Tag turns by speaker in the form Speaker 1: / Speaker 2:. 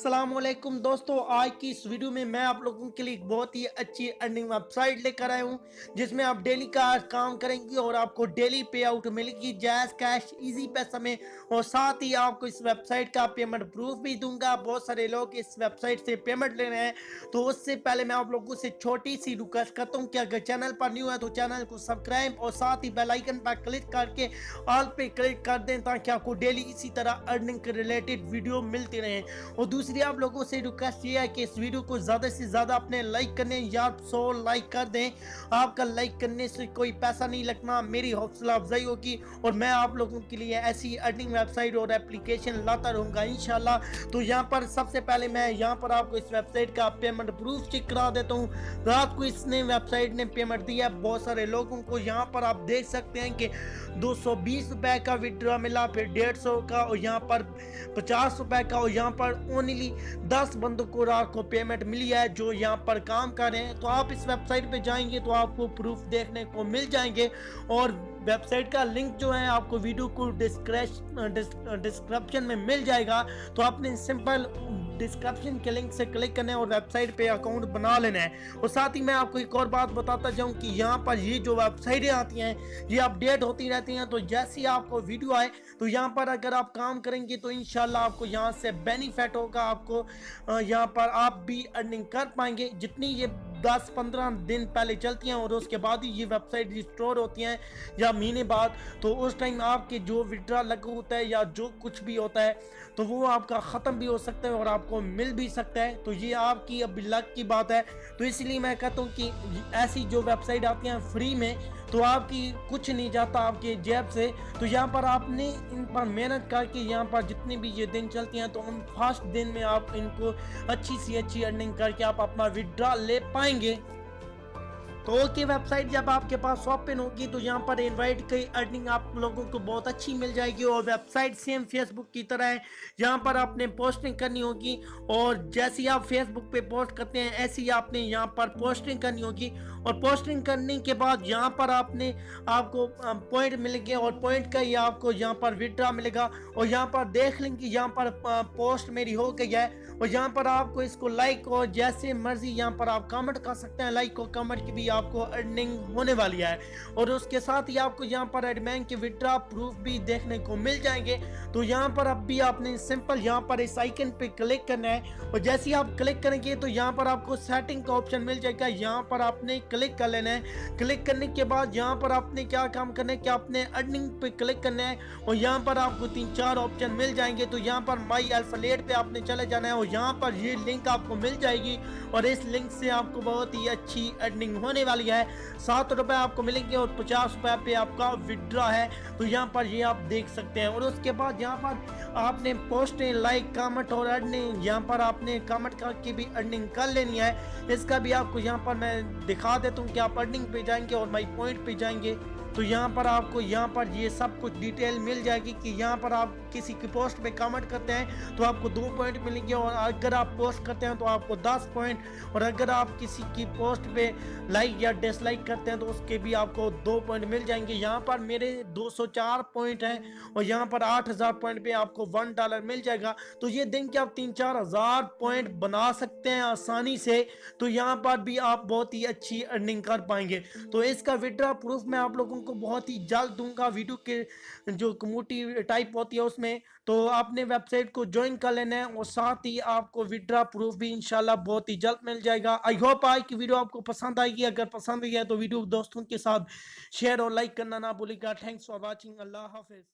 Speaker 1: अस्सलाम वालेकुम दोस्तों, आज की इस वीडियो में मैं आप लोगों के लिए एक बहुत ही अच्छी अर्निंग वेबसाइट लेकर आया हूं जिसमें आप डेली का काम करेंगे और आपको डेली पे आउट मिलेगी जैज़ कैश इजी पैसा में। और साथ ही आपको इस वेबसाइट का पेमेंट प्रूफ भी दूंगा। बहुत सारे लोग इस वेबसाइट से पेमेंट ले रहे हैं, तो उससे पहले मैं आप लोगों से छोटी सी रिक्वेस्ट करता हूँ कि अगर चैनल पर न्यू है तो चैनल को सब्सक्राइब और साथ ही बेल आइकन पर क्लिक करके ऑल पे क्लिक कर दें ताकि आपको डेली इसी तरह अर्निंग के रिलेटेड वीडियो मिलती रहे। और दूसरी आप लोगों से रिक्वेस्ट ये है कि इस वीडियो को ज़्यादा से ज़्यादा अपने लाइक करने या 100 लाइक कर दें। आपका लाइक करने से कोई पैसा नहीं लगना, मेरी हौसला अफजाई होगी और मैं आप लोगों के लिए ऐसी अर्निंग वेबसाइट और एप्लीकेशन लाता रहूँगा इंशाल्लाह। तो यहाँ पर सबसे पहले मैं यहाँ पर आपको इस वेबसाइट का पेमेंट प्रूफ चेक करा देता हूँ। रात को इसने वेबसाइट ने पेमेंट दिया बहुत सारे लोगों को। यहाँ पर आप देख सकते हैं कि 220 रुपए का विड्रॉ मिला, फिर 150 का और यहाँ पर 50 रुपए का, और यहाँ पर ओनली 10 बंदों को रात को पेमेंट मिली है जो यहाँ पर काम कर रहे हैं। तो आप इस वेबसाइट पे जाएंगे तो आपको प्रूफ देखने को मिल जाएंगे और वेबसाइट का लिंक जो है आपको वीडियो को डिस्क्रिप्शन में मिल जाएगा। तो आपने सिंपल डिस्क्रिप्शन के लिंक से क्लिक करना है और वेबसाइट पे अकाउंट बना लेना है। और साथ ही मैं आपको एक और बात बताता जाऊं कि यहाँ पर ये जो वेबसाइटें आती हैं ये अपडेट होती रहती हैं। तो जैसे ही आपको वीडियो आए तो यहाँ पर अगर आप काम करेंगे तो इंशाल्लाह आपको यहाँ से बेनिफिट होगा। आपको यहाँ पर आप भी अर्निंग कर पाएंगे। जितनी ये 10-15 दिन पहले चलती हैं और उसके बाद ही ये वेबसाइट रिस्टोर होती हैं या महीने बाद, तो उस टाइम आपके जो विड्रॉ लगा होता है या जो कुछ भी होता है तो वो आपका ख़त्म भी हो सकता है और आपको मिल भी सकता है। तो ये आपकी अभी लक की बात है। तो इसलिए मैं कहता हूँ कि ऐसी जो वेबसाइट आती हैं फ्री में तो आपकी कुछ नहीं जाता आपके जेब से। तो यहाँ पर आपने इन पर मेहनत करके यहाँ पर जितनी भी ये दिन चलती हैं तो उन फर्स्ट दिन में आप इनको अच्छी सी अच्छी अर्निंग करके आप अपना विड्रॉ ले पाएंगे। तो ओके, वेबसाइट जब आपके पास ओपन होगी तो यहाँ पर इनवाइट की अर्निंग आप लोगों को बहुत अच्छी मिल जाएगी। और वेबसाइट सेम फेसबुक की तरह है, यहाँ पर आपने पोस्टिंग करनी होगी और जैसी आप फेसबुक पे पोस्ट करते हैं ऐसी आपने यहाँ पर पोस्टिंग करनी होगी। और पोस्टिंग करने के बाद यहाँ पर आपको पॉइंट मिलेंगे और पॉइंट का ही आपको यहाँ पर विड्रॉ मिलेगा। और यहाँ पर देख लेंगे यहाँ पर पोस्ट मेरी हो गई है और यहाँ पर आपको इसको लाइक और जैसे मर्जी यहाँ पर आप कमेंट कर सकते हैं। लाइक और कमेंट की भी आपको अर्निंग होने वाली है और उसके साथ ही आपको यहाँ पर एडमिन के विड्रॉ प्रूफ भी देखने को मिल जाएंगे। तो यहाँ पर अब भी आपने सिंपल यहाँ पर इस आइकन पे क्लिक करना है और जैसे ही आप क्लिक करेंगे तो यहाँ पर आपको सेटिंग का ऑप्शन मिल जाएगा। यहाँ पर आपने क्लिक कर लेना है। क्लिक करने के बाद यहाँ पर आपने क्या काम करना है कि आपने अर्निंग पे क्लिक करना है और यहाँ पर आपको 3-4 ऑप्शन मिल जाएंगे। तो यहाँ पर माई अल्फालेट पे आपने चले जाना है और यहाँ पर ये लिंक आपको मिल जाएगी और इस लिंक से आपको बहुत ही अच्छी अर्निंग होने वाली है। 7 रुपए आपको मिलेंगे और 50 रुपए पे आपका विड्रॉ है। तो यहाँ पर ये आप देख सकते हैं। और उसके बाद यहाँ पर आपने पोस्ट लाइक कमेंट और अर्निंग यहाँ पर आपने कमेंट करके भी अर्निंग कर लेनी है। इसका भी आपको यहाँ पर मैं दिखा देता हूँ कि आप अर्निंग पे जाएंगे और माई पॉइंट पे जाएंगे तो यहाँ पर आपको यहाँ पर ये सब कुछ डिटेल मिल जाएगी कि यहाँ पर आप किसी की पोस्ट पे कमेंट करते हैं तो आपको 2 पॉइंट मिलेंगे और अगर आप पोस्ट करते हैं तो आपको 10 पॉइंट, और अगर आप किसी की पोस्ट पे लाइक या डिसलाइक करते हैं तो उसके भी आपको 2 पॉइंट मिल जाएंगे। यहाँ पर मेरे 204 पॉइंट हैं और यहाँ पर 8000 पॉइंट पे आपको $1 मिल जाएगा। तो ये दिन के आप 3-4 हज़ार पॉइंट बना सकते हैं आसानी से। तो यहाँ पर भी आप बहुत ही अच्छी अर्निंग कर पाएंगे। तो इसका विड्रॉ प्रूफ मैं आप लोगों को बहुत ही जल्द दूंगा वीडियो के जो कम्युनिटी टाइप होती है उसमें। तो आपने वेबसाइट को ज्वाइन कर लेना है और साथ ही आपको विड्रॉ प्रूफ भी इंशाल्लाह बहुत ही जल्द मिल जाएगा। आई होप आज की वीडियो आपको पसंद आएगी। अगर पसंद आई है तो वीडियो दोस्तों के साथ शेयर और लाइक करना ना भूलिएगा। Thanks for watching. Allah Hafiz.